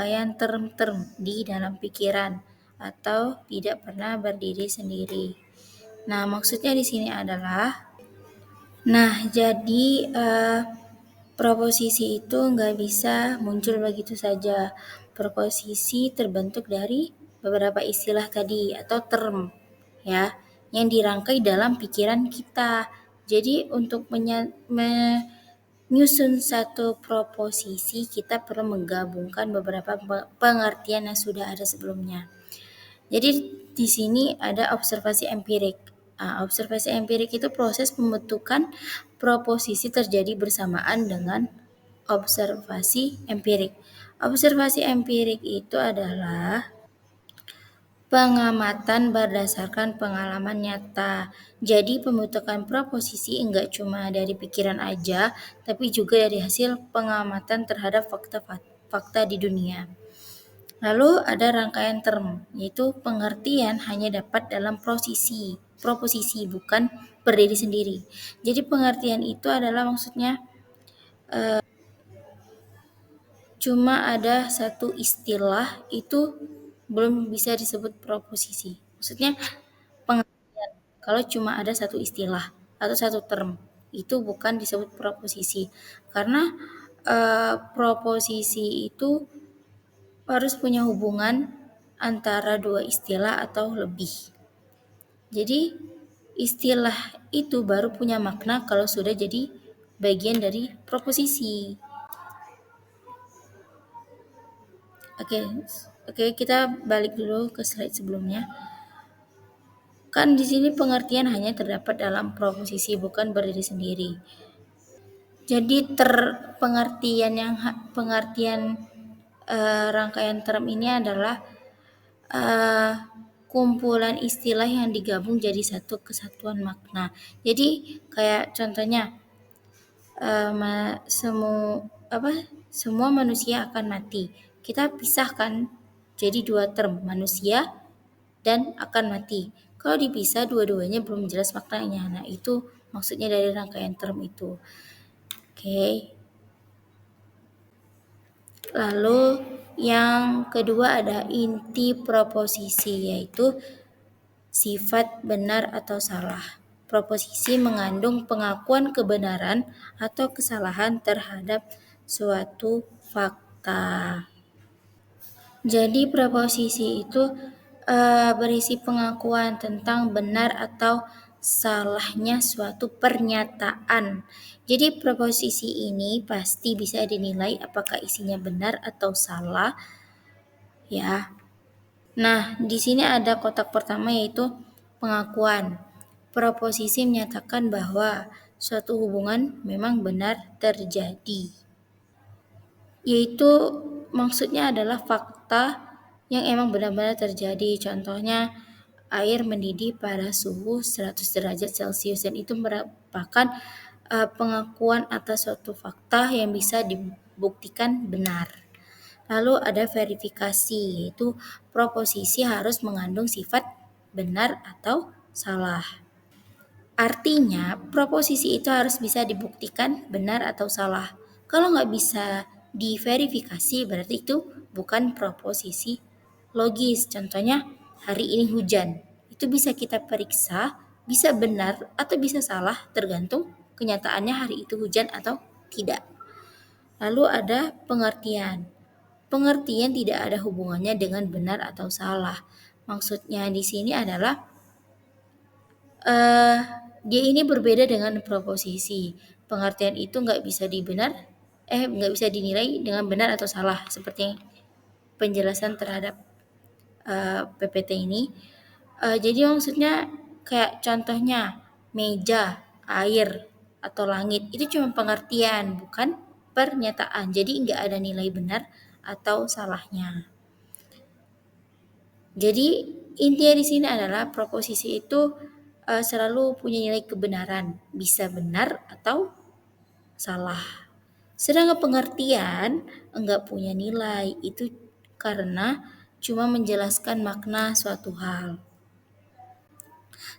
rangkaian term-term di dalam pikiran atau tidak pernah berdiri sendiri. Nah, maksudnya di sini adalah, jadi proposisi itu nggak bisa muncul begitu saja. Proposisi terbentuk dari beberapa istilah tadi atau term, ya, yang dirangkai dalam pikiran kita. Jadi untuk menyusun satu proposisi, kita perlu menggabungkan beberapa pengertian yang sudah ada sebelumnya. Jadi di sini ada observasi empirik. Observasi empirik itu proses pembentukan proposisi terjadi bersamaan dengan observasi empirik. Observasi empirik itu adalah pengamatan berdasarkan pengalaman nyata. Jadi pembentukan proposisi enggak cuma dari pikiran aja, tapi juga dari hasil pengamatan terhadap fakta di dunia. Lalu ada rangkaian term, yaitu pengertian hanya dapat dalam proposisi bukan berdiri sendiri. Jadi pengertian itu adalah maksudnya cuma ada satu istilah itu belum bisa disebut proposisi. Maksudnya pengertian kalau cuma ada satu istilah atau satu term itu bukan disebut proposisi. Karena proposisi itu harus punya hubungan antara dua istilah atau lebih. Jadi istilah itu baru punya makna kalau sudah jadi bagian dari proposisi. Oke, kita balik dulu ke slide sebelumnya. Kan di sini pengertian hanya terdapat dalam proposisi bukan berdiri sendiri. Jadi pengertian rangkaian term ini adalah kumpulan istilah yang digabung jadi satu kesatuan makna. Jadi kayak contohnya semua manusia akan mati. Kita pisahkan jadi dua term, manusia dan akan mati. Kalau dipisah dua-duanya belum jelas maknanya. Nah, itu maksudnya dari rangkaian term itu. Oke. Lalu yang kedua ada inti proposisi, yaitu sifat benar atau salah. Proposisi mengandung pengakuan kebenaran atau kesalahan terhadap suatu fakta. Jadi proposisi itu berisi pengakuan tentang benar atau salahnya suatu pernyataan. Jadi proposisi ini pasti bisa dinilai apakah isinya benar atau salah, ya. Nah, di sini ada kotak pertama yaitu pengakuan. Proposisi menyatakan bahwa suatu hubungan memang benar terjadi. Yaitu maksudnya adalah fakta yang emang benar-benar terjadi. Contohnya air mendidih pada suhu 100 derajat Celcius, dan itu merupakan pengakuan atas suatu fakta yang bisa dibuktikan benar. Lalu ada verifikasi, yaitu proposisi harus mengandung sifat benar atau salah. Artinya proposisi itu harus bisa dibuktikan benar atau salah. Kalau nggak bisa diverifikasi berarti itu bukan proposisi logis. Contohnya hari ini hujan. Itu bisa kita periksa, bisa benar atau bisa salah tergantung kenyataannya hari itu hujan atau tidak. Lalu ada pengertian. Pengertian tidak ada hubungannya dengan benar atau salah. Maksudnya di sini adalah dia ini berbeda dengan proposisi. Pengertian itu nggak bisa dinilai dengan benar atau salah, seperti penjelasan terhadap PPT ini. Jadi maksudnya kayak contohnya meja, air, atau langit itu cuma pengertian, bukan pernyataan. Jadi nggak ada nilai benar atau salahnya. Jadi intinya di sini adalah proposisi itu selalu punya nilai kebenaran, bisa benar atau salah. Sedangkan pengertian enggak punya nilai, itu karena cuma menjelaskan makna suatu hal.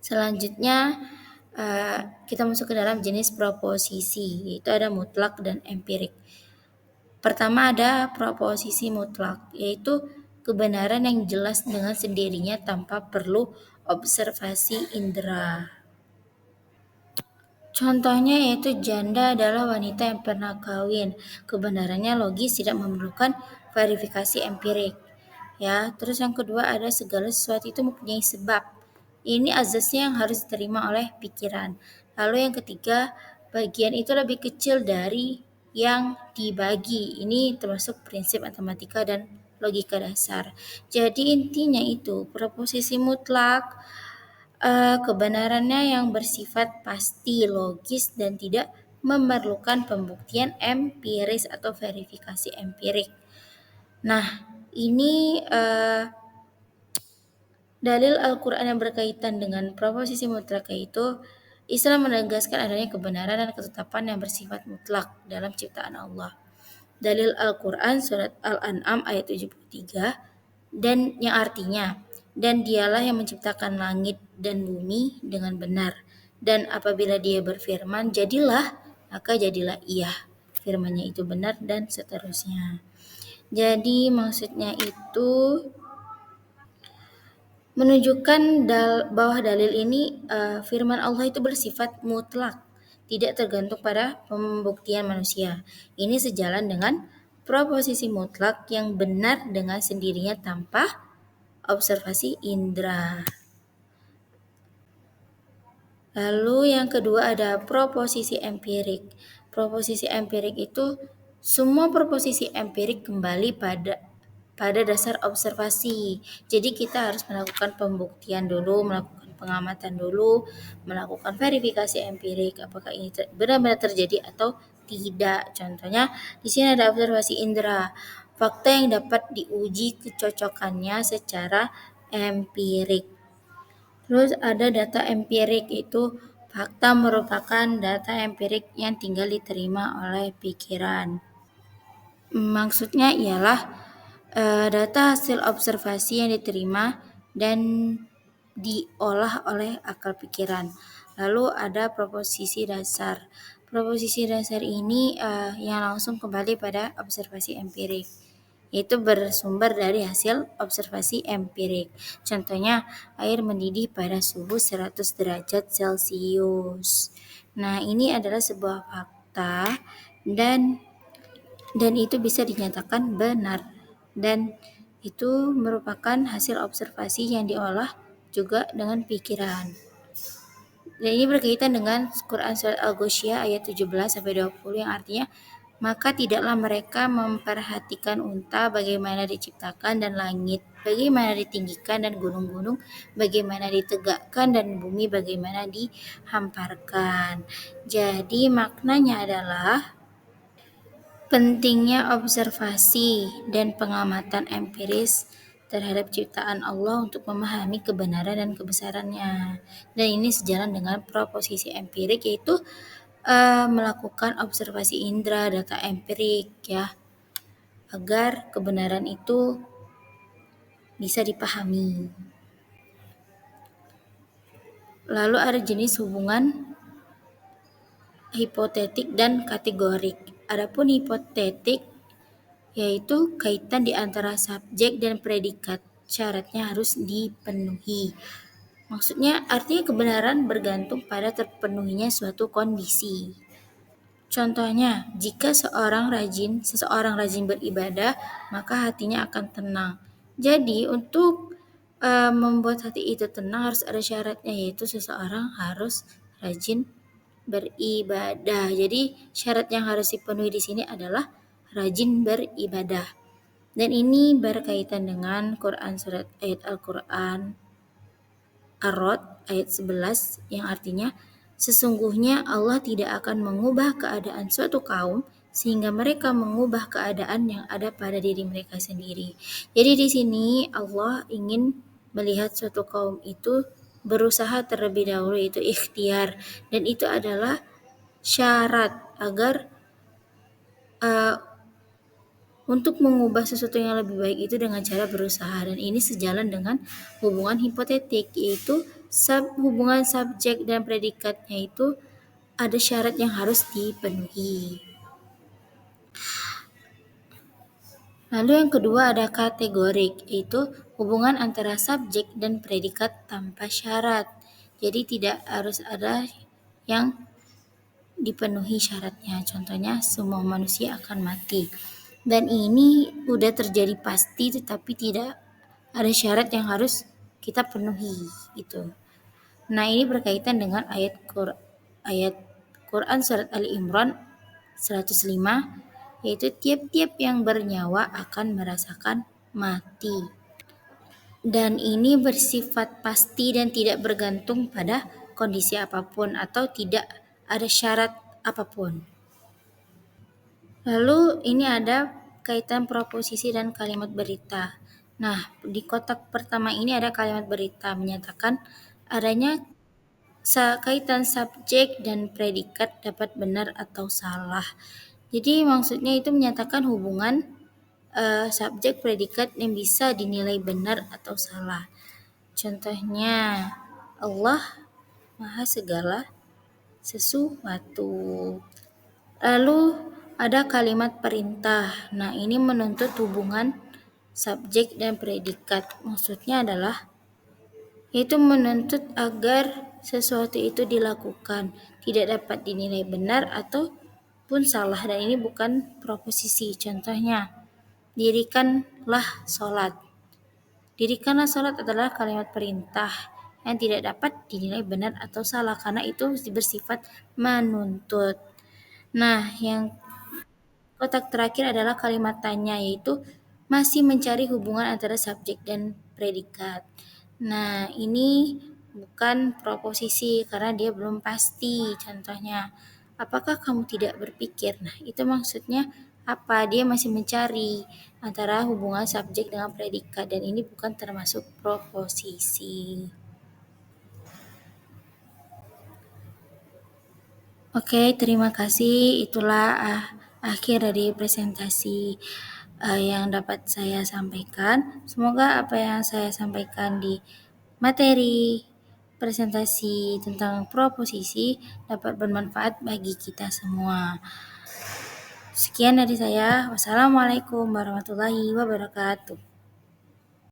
Selanjutnya kita masuk ke dalam jenis proposisi, yaitu ada mutlak dan empirik. Pertama ada proposisi mutlak, yaitu kebenaran yang jelas dengan sendirinya tanpa perlu observasi indera. Contohnya yaitu janda adalah wanita yang pernah kawin. Kebenarannya logis, tidak memerlukan verifikasi empirik. Ya, terus yang kedua ada segala sesuatu itu mempunyai sebab. Ini azasnya yang harus diterima oleh pikiran. Lalu yang ketiga, bagian itu lebih kecil dari yang dibagi. Ini termasuk prinsip matematika dan logika dasar. Jadi intinya itu proposisi mutlak kebenarannya yang bersifat pasti, logis, dan tidak memerlukan pembuktian empiris atau verifikasi empirik. Nah, ini dalil Al-Quran yang berkaitan dengan proposisi mutlak, yaitu Islam menegaskan adanya kebenaran dan ketetapan yang bersifat mutlak dalam ciptaan Allah. Dalil Al-Quran surat Al-An'am ayat 73 dan yang artinya, dan dialah yang menciptakan langit dan bumi dengan benar, dan apabila dia berfirman jadilah, maka jadilah ia, firmannya itu benar, dan seterusnya. Jadi maksudnya itu menunjukkan bahwa dalil ini firman Allah itu bersifat mutlak, tidak tergantung pada pembuktian manusia. Ini sejalan dengan proposisi mutlak yang benar dengan sendirinya tanpa observasi indera. Lalu yang kedua ada proposisi empirik. Proposisi empirik itu semua proposisi empirik kembali pada dasar observasi. Jadi kita harus melakukan pembuktian dulu, melakukan pengamatan dulu, melakukan verifikasi empirik apakah ini benar-benar terjadi atau tidak. Contohnya di sini ada observasi indera, fakta yang dapat diuji kecocokannya secara empirik. Terus ada data empirik, itu fakta merupakan data empirik yang tinggal diterima oleh pikiran. Maksudnya ialah data hasil observasi yang diterima dan diolah oleh akal pikiran. Lalu ada proposisi dasar. Proposisi dasar ini yang langsung kembali pada observasi empirik, yaitu bersumber dari hasil observasi empirik. Contohnya air mendidih pada suhu 100 derajat Celcius. Nah, ini adalah sebuah fakta dan itu bisa dinyatakan benar, dan itu merupakan hasil observasi yang diolah juga dengan pikiran. Dan ini berkaitan dengan Quran surat Al-Ghasyiyah ayat 17-20 yang artinya, maka tidaklah mereka memperhatikan unta bagaimana diciptakan dan langit bagaimana ditinggikan dan gunung-gunung bagaimana ditegakkan dan bumi bagaimana dihamparkan. Jadi maknanya adalah pentingnya observasi dan pengamatan empiris terhadap ciptaan Allah untuk memahami kebenaran dan kebesarannya. Dan ini sejalan dengan proposisi empirik, yaitu melakukan observasi indera, data empirik ya, agar kebenaran itu bisa dipahami. Lalu ada jenis hubungan hipotetik dan kategorik. Adapun hipotetik yaitu kaitan di antara subjek dan predikat, syaratnya harus dipenuhi. Maksudnya artinya kebenaran bergantung pada terpenuhinya suatu kondisi. Contohnya, jika seseorang rajin beribadah, maka hatinya akan tenang. Jadi untuk membuat hati itu tenang harus ada syaratnya, yaitu seseorang harus rajin beribadah. Jadi syarat yang harus dipenuhi di sini adalah rajin beribadah. Dan ini berkaitan dengan Quran surat ayat Al-Quran Ar-Rod ayat 11 yang artinya, sesungguhnya Allah tidak akan mengubah keadaan suatu kaum sehingga mereka mengubah keadaan yang ada pada diri mereka sendiri. Jadi di sini Allah ingin melihat suatu kaum itu berusaha terlebih dahulu, itu ikhtiar, dan itu adalah syarat agar untuk mengubah sesuatu yang lebih baik itu dengan cara berusaha. Dan ini sejalan dengan hubungan hipotetik, yaitu hubungan subjek dan predikatnya itu ada syarat yang harus dipenuhi. Lalu yang kedua ada kategorik, yaitu hubungan antara subjek dan predikat tanpa syarat. Jadi tidak harus ada yang dipenuhi syaratnya. Contohnya semua manusia akan mati. Dan ini udah terjadi pasti tetapi tidak ada syarat yang harus kita penuhi gitu. Nah, ini berkaitan dengan ayat Quran surat Ali Imran 105, yaitu tiap-tiap yang bernyawa akan merasakan mati. Dan ini bersifat pasti dan tidak bergantung pada kondisi apapun atau tidak ada syarat apapun. Lalu ini ada kaitan proposisi dan kalimat berita. Nah, di kotak pertama ini ada kalimat berita menyatakan adanya kaitan subjek dan predikat dapat benar atau salah. Jadi maksudnya itu menyatakan hubungan subjek predikat yang bisa dinilai benar atau salah. Contohnya Allah Maha segala sesuatu. Lalu ada kalimat perintah. Nah, ini menuntut hubungan subjek dan predikat. Maksudnya adalah yaitu menuntut agar sesuatu itu dilakukan, tidak dapat dinilai benar ataupun salah, dan ini bukan proposisi. Contohnya, dirikanlah sholat. Dirikanlah sholat adalah kalimat perintah yang tidak dapat dinilai benar atau salah karena itu bersifat menuntut. Nah, yang kotak terakhir adalah kalimat tanya, yaitu masih mencari hubungan antara subjek dan predikat. Nah, ini bukan proposisi karena dia belum pasti. Contohnya, apakah kamu tidak berpikir? Nah, itu maksudnya apa? Dia masih mencari antara hubungan subjek dengan predikat dan ini bukan termasuk proposisi. Oke, terima kasih. Itulah akhir dari presentasi yang dapat saya sampaikan. Semoga apa yang saya sampaikan di materi presentasi tentang proposisi dapat bermanfaat bagi kita semua. Sekian dari saya. Wassalamualaikum warahmatullahi wabarakatuh.